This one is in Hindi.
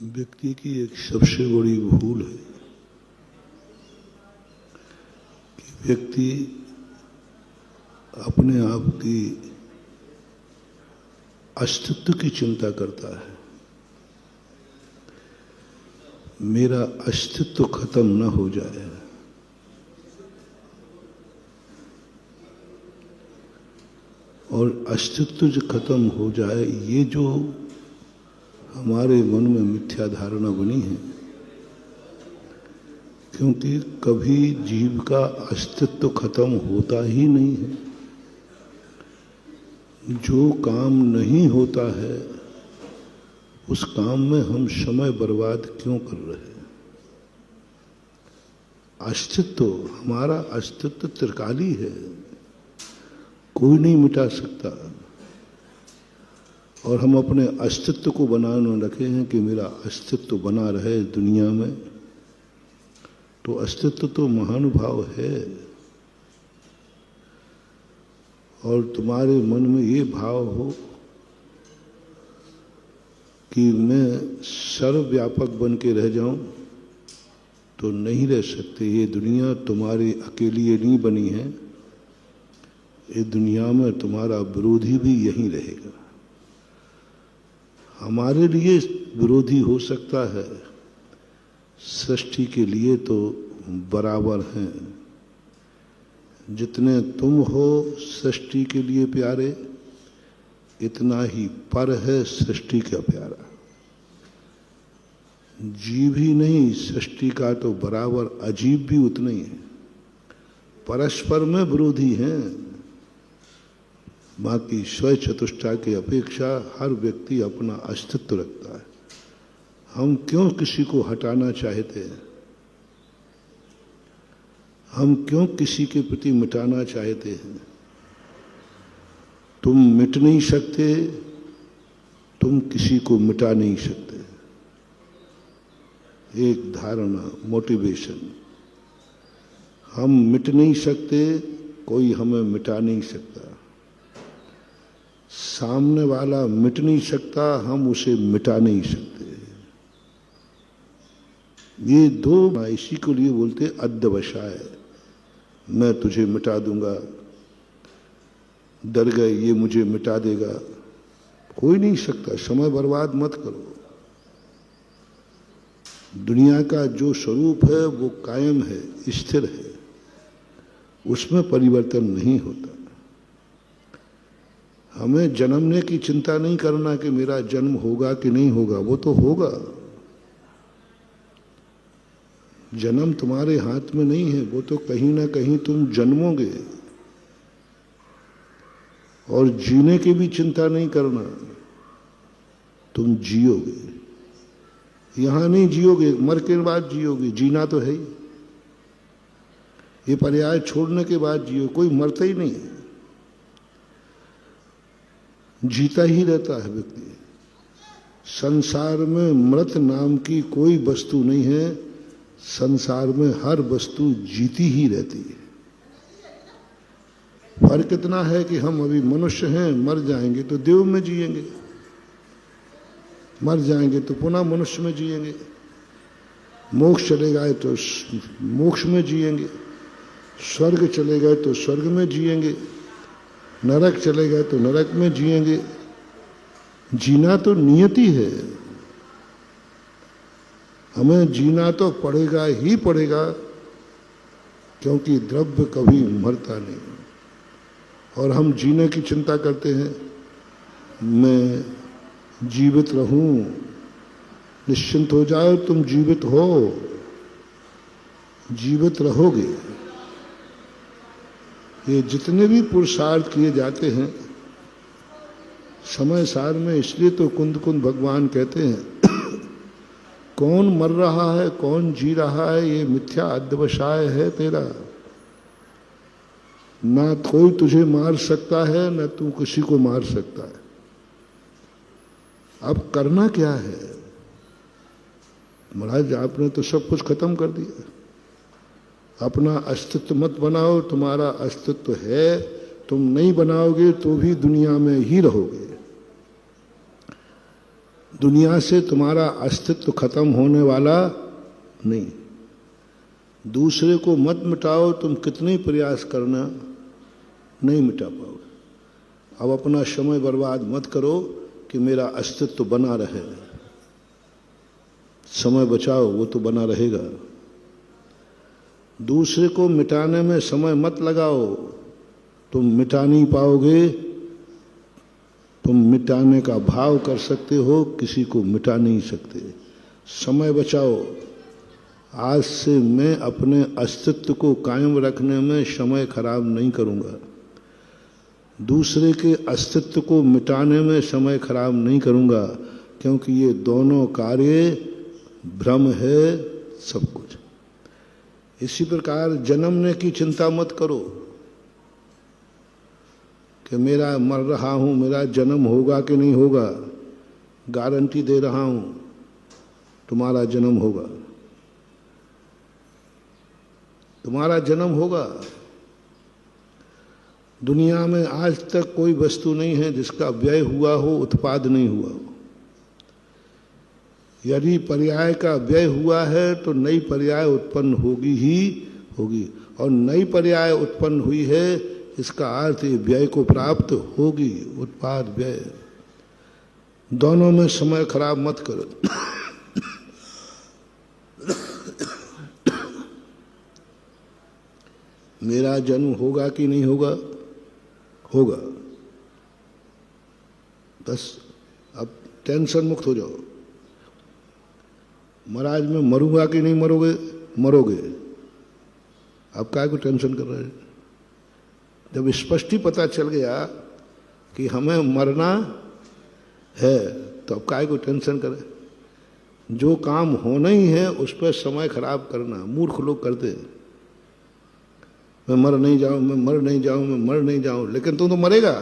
व्यक्ति की एक सबसे बड़ी भूल है कि व्यक्ति अपने आप की अस्तित्व की चिंता करता है। मेरा अस्तित्व खत्म न हो जाए, और अस्तित्व जो खत्म हो जाए, ये जो हमारे मन में मिथ्या धारणा बनी है, क्योंकि कभी जीव का अस्तित्व खत्म होता ही नहीं है। जो काम नहीं होता है उस काम में हम समय बर्बाद क्यों कर रहे हैं? अस्तित्व, हमारा अस्तित्व त्रिकाली है, कोई नहीं मिटा सकता। और हम अपने अस्तित्व को बनाने रखे हैं कि मेरा अस्तित्व बना रहे दुनिया में। तो अस्तित्व तो महानुभाव है, और तुम्हारे मन में ये भाव हो कि मैं सर्वव्यापक बन के रह जाऊं, तो नहीं रह सकते। ये दुनिया तुम्हारी अकेली नहीं बनी है, ये दुनिया में तुम्हारा विरोधी भी यहीं रहेगा। हमारे लिए विरोधी हो सकता है, सृष्टि के लिए तो बराबर हैं। जितने तुम हो सृष्टि के लिए प्यारे, इतना ही पर है सृष्टि का प्यारा। जीव ही नहीं, सृष्टि का तो बराबर अजीब भी उतना ही है। परस्पर में विरोधी हैं। बाकी स्व चतुष्टा की अपेक्षा हर व्यक्ति अपना अस्तित्व रखता है। हम क्यों किसी को हटाना चाहते हैं? हम क्यों किसी के प्रति मिटाना चाहते हैं? तुम मिट नहीं सकते, तुम किसी को मिटा नहीं सकते। एक धारणा, मोटिवेशन, हम मिट नहीं सकते, कोई हमें मिटा नहीं सकता। सामने वाला मिट नहीं सकता, हम उसे मिटा नहीं सकते। ये दो, इसी को लिए बोलते अध्यवसाय। मैं तुझे मिटा दूंगा, डर गए ये मुझे मिटा देगा, कोई नहीं सकता। समय बर्बाद मत करो। दुनिया का जो स्वरूप है वो कायम है, स्थिर है, उसमें परिवर्तन नहीं होता। हमें जन्मने की चिंता नहीं करना कि मेरा जन्म होगा कि नहीं होगा, वो तो होगा। जन्म तुम्हारे हाथ में नहीं है, वो तो कहीं ना कहीं तुम जन्मोगे। और जीने की भी चिंता नहीं करना, तुम जियोगे। यहां नहीं जियोगे, मर के बाद जियोगे। जीना तो है ही, ये पर्याय छोड़ने के बाद जियो। कोई मरता ही नहीं है, जीता ही रहता है व्यक्ति। संसार में मृत नाम की कोई वस्तु नहीं है। संसार में हर वस्तु जीती ही रहती है। फर्क इतना है कि हम अभी मनुष्य हैं, मर जाएंगे तो देव में जिएंगे, मर जाएंगे तो पुनः मनुष्य में जिएंगे। मोक्ष चले गए तो मोक्ष में जिएंगे, स्वर्ग चले गए तो स्वर्ग में जिएंगे, नरक चले गए तो नरक में जिएंगे। जीना तो नियति है, हमें जीना तो पड़ेगा ही पड़ेगा, क्योंकि द्रव्य कभी मरता नहीं। और हम जीने की चिंता करते हैं, मैं जीवित रहूं। निश्चिंत हो जाओ, तुम जीवित हो, जीवित रहोगे। ये जितने भी पुरुषार्थ किए जाते हैं समय सार में, इसलिए तो कुंद कुंद भगवान कहते हैं कौन मर रहा है कौन जी रहा है, ये मिथ्या अध्यवसाय है तेरा। ना कोई तुझे मार सकता है, ना तू किसी को मार सकता है। अब करना क्या है? महाराज आपने तो सब कुछ खत्म कर दिया। अपना अस्तित्व मत बनाओ, तुम्हारा अस्तित्व है, तुम नहीं बनाओगे तो भी दुनिया में ही रहोगे। दुनिया से तुम्हारा अस्तित्व खत्म होने वाला नहीं। दूसरे को मत मिटाओ, तुम कितने ही प्रयास करना नहीं मिटा पाओगे। अब अपना समय बर्बाद मत करो कि मेरा अस्तित्व बना रहे। समय बचाओ, वो तो बना रहेगा। दूसरे को मिटाने में समय मत लगाओ, तुम मिटा नहीं पाओगे। तुम मिटाने का भाव कर सकते हो, किसी को मिटा नहीं सकते। समय बचाओ। आज से मैं अपने अस्तित्व को कायम रखने में समय खराब नहीं करूंगा। दूसरे के अस्तित्व को मिटाने में समय खराब नहीं करूंगा, क्योंकि ये दोनों कार्य भ्रम है सब कुछ। इसी प्रकार जन्मने की चिंता मत करो कि मेरा मर रहा हूं, मेरा जन्म होगा कि नहीं होगा। गारंटी दे रहा हूं तुम्हारा जन्म होगा, तुम्हारा जन्म होगा। दुनिया में आज तक कोई वस्तु नहीं है जिसका व्यय हुआ हो, उत्पाद नहीं हुआ हो। यदि पर्याय का व्यय हुआ है तो नई पर्याय उत्पन्न होगी ही होगी, और नई पर्याय उत्पन्न हुई है इसका अर्थ व्यय को प्राप्त होगी। उत्पाद व्यय दोनों में समय खराब मत करो। मेरा जन्म होगा कि नहीं होगा? होगा। बस अब टेंशन मुक्त हो जाओ। महाराज मैं मरूंगा कि नहीं मरोगे? मरोगे। अब काय को टेंशन कर रहे हैं? जब स्पष्ट ही पता चल गया कि हमें मरना है तो अब काय को टेंशन करें? जो काम होना ही है उस पर समय खराब करना मूर्ख लोग करते हैं। मैं मर नहीं जाऊं, मैं मर नहीं जाऊं, मैं मर नहीं जाऊं, लेकिन तू तो मरेगा।